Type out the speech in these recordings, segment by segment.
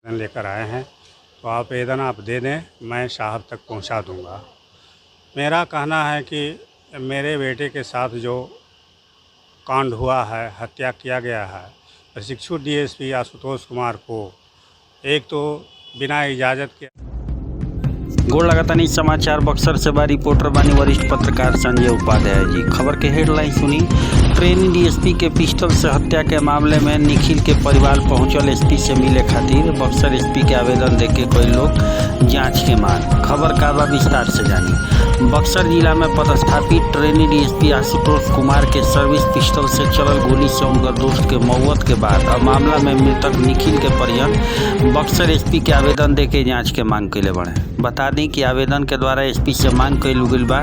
आवेदन लेकर आए हैं, तो आवेदन आप दे दें, मैं साहब तक पहुंचा दूंगा। मेरा कहना है कि मेरे बेटे के साथ जो कांड हुआ है, हत्या किया गया है, प्रशिक्षु डीएसपी आशुतोष कुमार को एक तो बिना इजाज़त के गोड़ लगातानी समाचार बक्सर से बा रिपोर्टर बानी वरिष्ठ पत्रकार संजय उपाध्याय जी। खबर के हेडलाइन सुनी। ट्रेनी डीएसपी के पिस्टल से हत्या के मामले में निखिल के परिवार पहुंचल एसपी से मिले खातिर बक्सर एसपी के आवेदन देके कोई लोग जांच के मांग। खबर का बा विस्तार से जानी। बक्सर जिला में पदस्थापित ट्रेनी डीएसपी आशुतोष कुमार के सर्विस पिस्टल से चलल गोली से उनकर दोस्त के मौत के बाद अब मामला में मृतक निखिल के परिजन बक्सर एसपी के आवेदन देके जांच के मांग कैले बने। बता दें कि आवेदन के द्वारा एसपी से मांग कइल गइल बा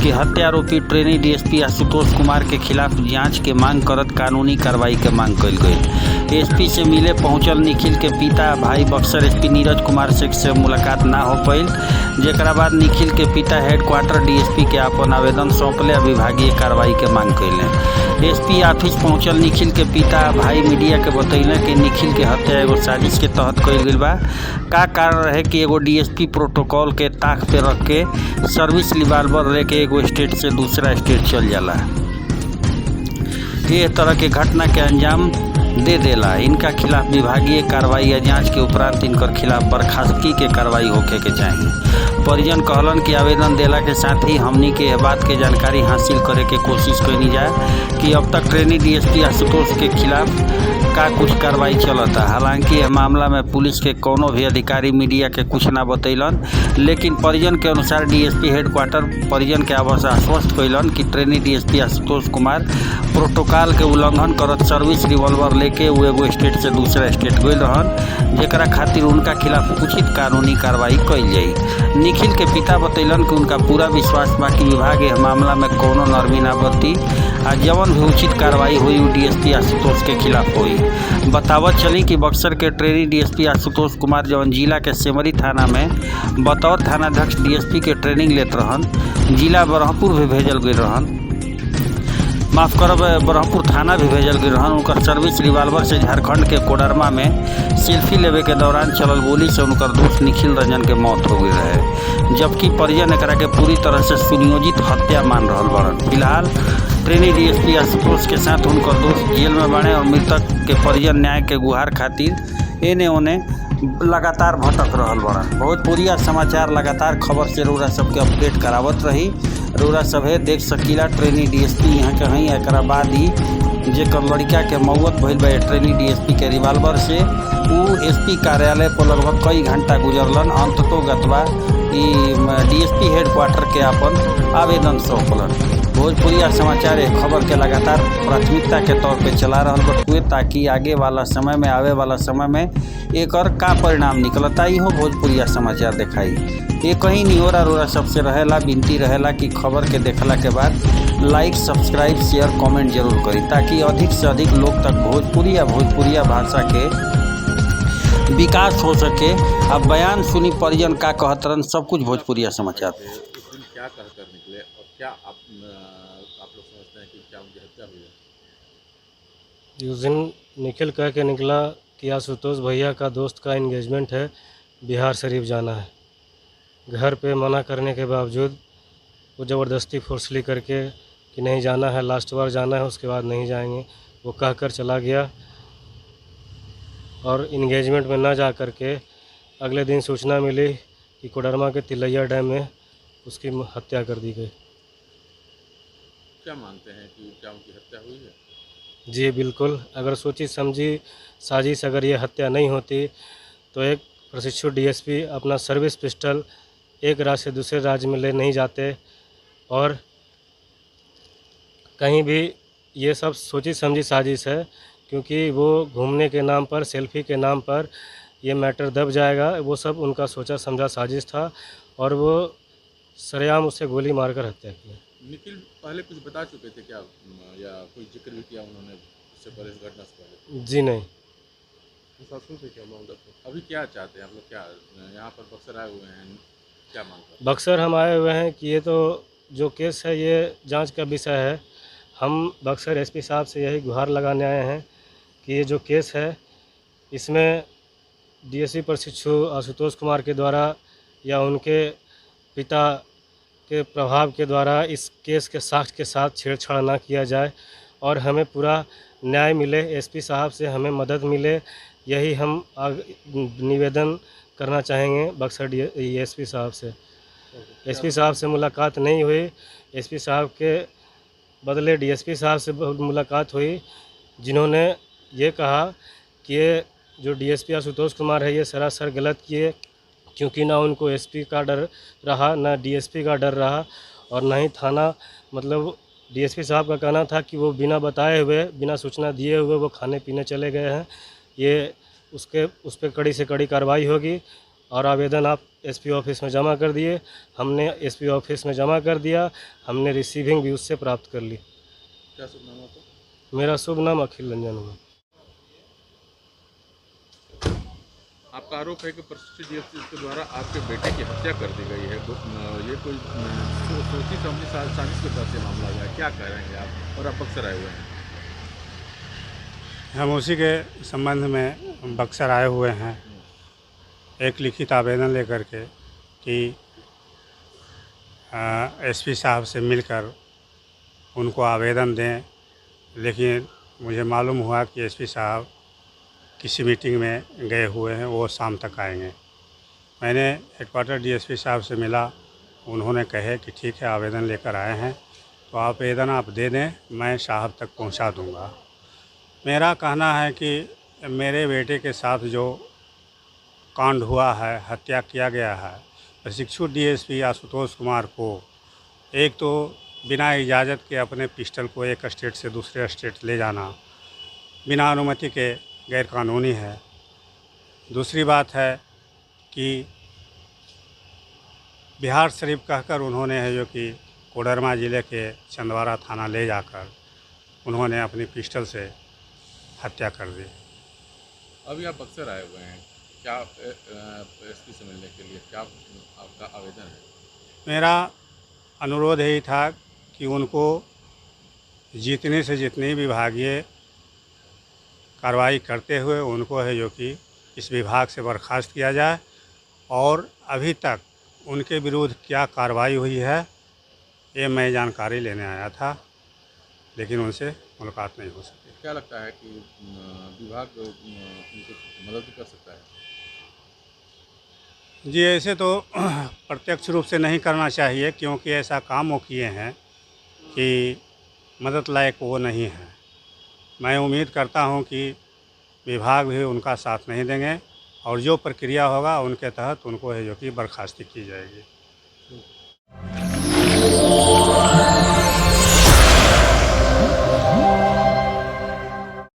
कि हत्या आरोपी ट्रेनी डीएसपी आशुतोष कुमार के खिलाफ जांच के मांग करत कानूनी कार्रवाई के मांग कइल गइल। एसपी से मिले पहुंचल निखिल के पिता भाई बक्सर एसपी नीरज कुमार से मुलाकात ना हो पाइल, जेकरा बाद निखिल के पिता हेडक्वार्टर डीएसपी के अपन आवेदन सौंपले विभागीय कार्रवाई के मांग कैले। एसपी ऑफिस पहुंचल निखिल के पिता भाई मीडिया के बतैले कि निखिल के हत्या एगो साजिश के तहत कइल गइल बा। का कारण रहे कि एगो डीएसपी प्रोटोकॉल के ताक पे रख के सर्विस रिवॉल्वर लेके एगो स्टेट से दूसरा स्टेट चल जाला। ये तरह के घटना के अंजाम दे देला। इनका खिलाफ विभागीय कार्रवाई या जांच के उपरांत इनकर खिलाफ बर्खास्तगी के कार्रवाई होखे के चाहिए। परिजन कहलन कि आवेदन देला के साथ ही हमनी के बात के जानकारी हासिल करे के कोशिश कइनी जाए कि अब तक ट्रेनी डीएसपी आशुतोष के खिलाफ का कुछ कार्रवाई चलता। हालांकि यह मामला में पुलिस के कोनो भी अधिकारी मीडिया के कुछ ना बतैलन, लेकिन परिजन के अनुसार डीएसपी हेडक्वार्टर परिजन के आश्वस्त कैलन कि trainee DSP Ashutosh Kumar protocol के उल्लंघन करत सर्विस रिवॉल्वर लेके वो एगो स्टेट से दूसरा स्टेट गइल रहन, जेकरा खातिर उनका खिलाफ उचित कानूनी कार्रवाई कइल जाई। निखिल के पिता बतैलन कि उनका पूरा विश्वास बा कि विभाग यह मामला में कोनो नरमी ना बरती आ जवन भी उचित कार्रवाई हुई वो डीएसपी आशुतोष के खिलाफ हुई। बतावत चली कि बक्सर के ट्रेनी डीएसपी आशुतोष कुमार जवन जिला के सेमरी थाना में बतौर थानाध्यक्ष डीएसपी के ट्रेनिंग लेत रहन, जिला ब्रह्मपुर भी भेजल गई रहन, माफ करब ब्रह्मपुर थाना भी भेजल गई रहन। उनकर सर्विस रिवॉल्वर से झारखंड के कोडरमा में सेल्फी लेवे के दौरान चलल गोली से उनकर दोस्त निखिल रंजन के मौत हो गई रहे, जबकि परिजन एकरा के पूरी तरह से सुनियोजित हत्या मान रहल बड़न। फिलहाल ट्रेनी डीएसपी आशुतोष के साथ उनकर दोस्त जेल में बने और मृतक के परिजन न्याय के गुहार खातिर एने ओने लगातार भटक रहल बड़न। भोजपुरिया समाचार लगातार खबर से रउरा सबके अपडेट करावत रही। रउरा सभे देख सकीला ट्रेनी डीएसपी यहाँ के हई, एकरा बाद ही जेकर लड़का के मौत भइल बा ट्रेनी डीएसपी के रिवॉल्वर से उ एसपी कार्यालय पर लगभग कई घंटा गुजरलन। अंततोगतवा डीएसपी हेडक्वार्टर के अपन आवेदन सौंपलन। भोजपुरिया समाचार एक खबर के लगातार प्राथमिकता के तौर पे चला रहल बटुए, ताकि आगे वाला समय में आवे वाला समय में एकर का परिणाम निकलता ही हो भोजपुरिया समाचार दिखाई। ये कहीं नहीं हो रहा सबसे रहेला विनती रहेला कि खबर के देखला के बाद लाइक सब्सक्राइब शेयर कमेंट जरूर करी, ताकि अधिक से अधिक लोग तक भोजपुरिया भाषा के विकास हो सके। अब बयान सुनी परिजन का कहतरन, सब कुछ भोजपुरिया समाचार। क्या कहकर निकले और क्या आप लोग समझते हैं कि क्या उनकी हत्या हुई है? उस दिन निखिल कह के निकला कि आशुतोष भैया का दोस्त का एंगेजमेंट है, बिहार शरीफ जाना है। घर पे मना करने के बावजूद वो ज़बरदस्ती फोर्सली करके कि नहीं जाना है, लास्ट बार जाना है, उसके बाद नहीं जाएंगे, वो कहकर चला गया। और इंगेजमेंट में ना जा कर के अगले दिन सूचना मिली कि कोडरमा के तिलैया डैम में उसकी हत्या कर दी गई। क्या मानते हैं कि क्या उनकी हत्या हुई है? जी बिल्कुल। अगर सोची समझी साजिश अगर ये हत्या नहीं होती तो एक प्रशिक्षु डीएसपी अपना सर्विस पिस्टल एक राज्य से दूसरे राज्य में ले नहीं जाते, और कहीं भी ये सब सोची समझी साजिश है, क्योंकि वो घूमने के नाम पर, सेल्फी के नाम पर ये मैटर दब जाएगा। वो सब उनका सोचा समझा साजिश था और वो सरेआम उसे गोली मारकर हत्या की। निखिल पहले कुछ बता चुके थे क्या, या कोई जिक्र भी किया उन्होंने इससे पहले, इस घटना से पहले? जी नहीं। प्रशासन से क्या मांग करते हैं? अभी क्या चाहते हैं आप लोग? क्या यहाँ पर बक्सर आए हुए हैं, क्या मांग करते हैं? बक्सर हम आए हुए हैं कि ये तो जो केस है ये जांच का विषय है। हम बक्सर एसपी साहब से यही गुहार लगाने आए हैं कि ये जो केस है इसमें डीएसपी प्रशिक्षु आशुतोष कुमार के द्वारा या उनके पिता के प्रभाव के द्वारा इस केस के साक्ष्य के साथ छेड़छाड़ ना किया जाए और हमें पूरा न्याय मिले, एसपी साहब से हमें मदद मिले, यही हम निवेदन करना चाहेंगे बक्सर एसपी साहब से। एसपी साहब से मुलाकात नहीं हुई, एसपी साहब के बदले डीएसपी साहब से मुलाकात हुई, जिन्होंने ये कहा कि ये जो डीएसपी आशुतोष कुमार है ये सरासर गलत किए, क्योंकि ना उनको एसपी का डर रहा, ना डीएसपी का डर रहा और ना ही थाना, मतलब डीएसपी साहब का कहना था कि वो बिना बताए हुए, बिना सूचना दिए हुए वो खाने पीने चले गए हैं। ये उस पर कड़ी से कड़ी कार्रवाई होगी और आवेदन आप एसपी ऑफिस में जमा कर दिए। हमने एसपी ऑफिस में जमा कर दिया, हमने रिसीविंग भी उससे प्राप्त कर ली। क्या शुभ नाम आपका? मेरा शुभ नाम अखिल रंजन है। आपका आरोप है कि प्रशिक्षु डीएसपी के द्वारा आपके बेटे की हत्या कर दी गई है। ये कोई सोची समझी साजिश के तहत से मामला है, क्या कह रहे हैं आप? और आप बक्सर आए हुए हैं। हम उसी के संबंध में बक्सर आए हुए हैं, एक लिखित आवेदन लेकर के कि एसपी साहब से मिलकर उनको आवेदन दें, लेकिन मुझे मालूम हुआ कि एसपी साहब किसी मीटिंग में गए हुए हैं, वो शाम तक आएंगे। मैंने हेडक्वार्टर डीएसपी साहब से मिला, उन्होंने कहे कि ठीक है आवेदन लेकर आए हैं तो आवेदन आप दे दें, मैं साहब तक पहुंचा दूंगा। मेरा कहना है कि मेरे बेटे के साथ जो कांड हुआ है, हत्या किया गया है, प्रशिक्षु डीएसपी आशुतोष कुमार को एक तो बिना इजाज़त के अपने पिस्टल को एक स्टेट से दूसरे स्टेट ले जाना बिना अनुमति के गैरकानूनी है। दूसरी बात है कि बिहार शरीफ कहकर उन्होंने है जो कि कोडरमा ज़िले के चंदवारा थाना ले जाकर उन्होंने अपनी पिस्टल से हत्या कर दी। अभी आप बक्सर आए हुए हैं, क्या एसपी से मिलने के लिए क्या आपका आवेदन है? मेरा अनुरोध यही था कि उनको जितनी से जितनी विभागीय कार्रवाई करते हुए उनको है जो कि इस विभाग से बर्खास्त किया जाए, और अभी तक उनके विरुद्ध क्या कार्रवाई हुई है ये मैं जानकारी लेने आया था, लेकिन उनसे मुलाकात नहीं हो सकी। क्या लगता है कि विभाग उनको मदद कर सकता है? जी ऐसे तो प्रत्यक्ष रूप से नहीं करना चाहिए, क्योंकि ऐसा काम वो किए हैं कि मदद लायक वो नहीं है। मैं उम्मीद करता हूं कि विभाग भी उनका साथ नहीं देंगे और जो प्रक्रिया होगा उनके तहत उनको है जो कि बर्खास्ती की जाएगी।